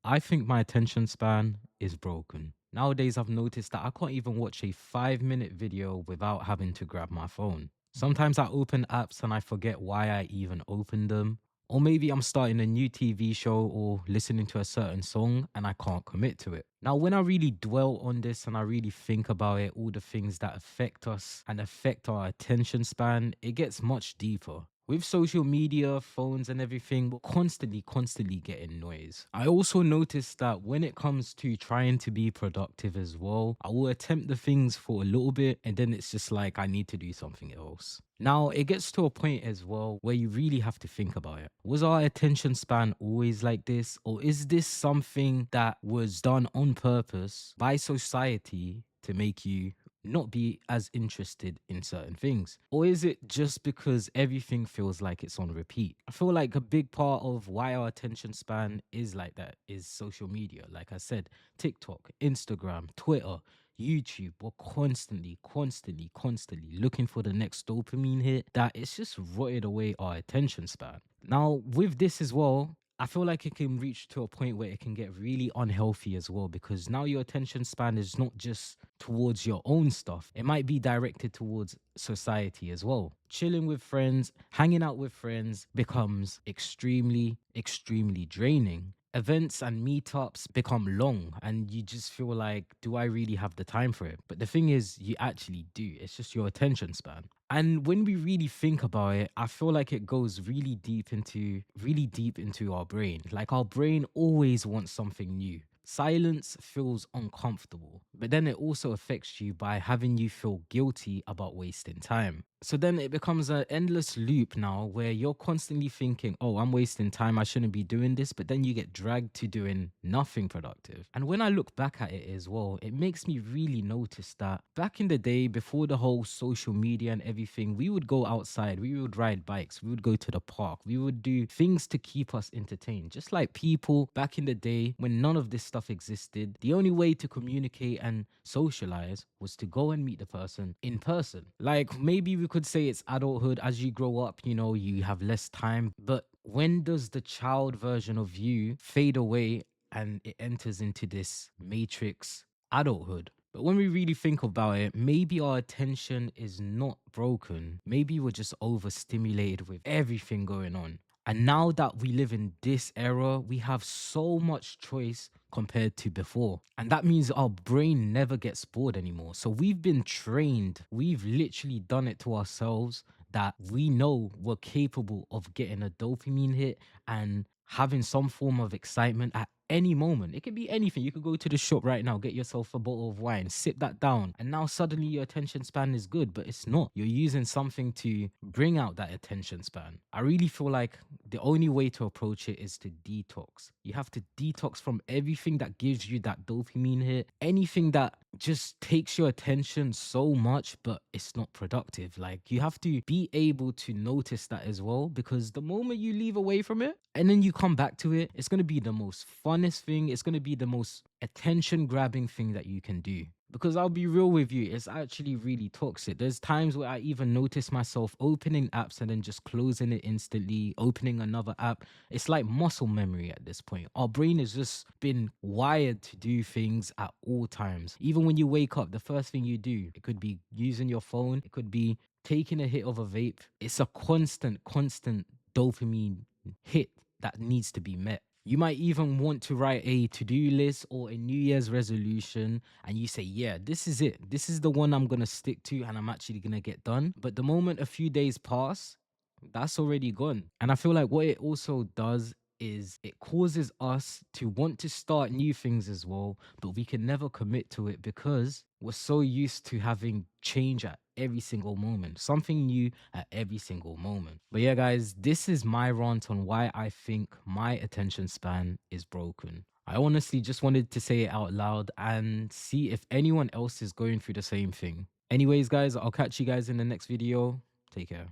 I think my attention span is broken. Nowadays, I've noticed that I can't even watch a 5-minute video without having to grab my phone. Sometimes I open apps and I forget why I even opened them. Or maybe I'm starting a new TV show or listening to a certain song and I can't commit to it. Now, when I really dwell on this and I really think about it, all the things that affect us and affect our attention span, it gets much deeper. With social media, phones, and everything, we're constantly getting noise. I also noticed that when it comes to trying to be productive as well, I will attempt the things for a little bit and then it's just like I need to do something else. Now, it gets to a point as well where you really have to think about it. Was our attention span always like this? Or is this something that was done on purpose by society to make you not be as interested in certain things? Or is it just because everything feels like it's on repeat? I feel like a big part of why our attention span is like that is social media. Like I said, TikTok, Instagram, Twitter, YouTube, we're constantly looking for the next dopamine hit that it's just rotted away our attention span. Now, with this as well, I feel like it can reach to a point where it can get really unhealthy as well because now your attention span is not just towards your own stuff, it might be directed towards society as well. Chilling with friends, hanging out with friends becomes extremely draining. Events and meetups become long and you just feel like, do I really have the time for it? But the thing is, you actually do. It's just your attention span. And when we really think about it, I feel like it goes really deep into our brain. Like our brain always wants something new. Silence feels uncomfortable, but then it also affects you by having you feel guilty about wasting time. So then it becomes an endless loop now where you're constantly thinking, oh, I'm wasting time. I shouldn't be doing this. But then you get dragged to doing nothing productive. And when I look back at it as well, it makes me really notice that back in the day, before the whole social media and everything, we would go outside, we would ride bikes, we would go to the park, we would do things to keep us entertained. Just like people back in the day when none of this stuff existed, the only way to communicate and socialize was to go and meet the person in person. Like maybe we could say it's adulthood. As you grow up, you have less time. But when does the child version of you fade away and it enters into this matrix adulthood? But when we really think about it, maybe our attention is not broken. Maybe we're just overstimulated with everything going on. And now that we live in this era, we have so much choice compared to before. And that means our brain never gets bored anymore. So we've been trained, we've literally done it to ourselves that we know we're capable of getting a dopamine hit and having some form of excitement at any moment. It could be anything. You could go to the shop right now, get yourself a bottle of wine, sip that down, and now suddenly your attention span is good, but it's not. You're using something to bring out that attention span. I really feel like the only way to approach it is to detox. You have to detox from everything that gives you that dopamine hit, anything that just takes your attention so much, but it's not productive. Like you have to be able to notice that as well, because the moment you leave away from it and then you come back to it, it's going to be the most funnest thing. It's going to be the most attention grabbing thing that you can do. Because I'll be real with you, it's actually really toxic. There's times where I even notice myself opening apps and then just closing it instantly, opening another app. It's like muscle memory at this point. Our brain has just been wired to do things at all times. Even when you wake up, the first thing you do, it could be using your phone, it could be taking a hit of a vape. It's a constant dopamine hit that needs to be met. You might even want to write a to do list or a New Year's resolution, and you say, yeah, this is it. This is the one I'm going to stick to, and I'm actually going to get done. But the moment a few days pass, that's already gone. And I feel like what it also does is it causes us to want to start new things as well, but we can never commit to it because we're so used to having change at every single moment, something new at every single moment. But yeah, guys, this is my rant on why I think my attention span is broken. I honestly just wanted to say it out loud and see if anyone else is going through the same thing. Anyways, guys, I'll catch you guys in the next video. Take care.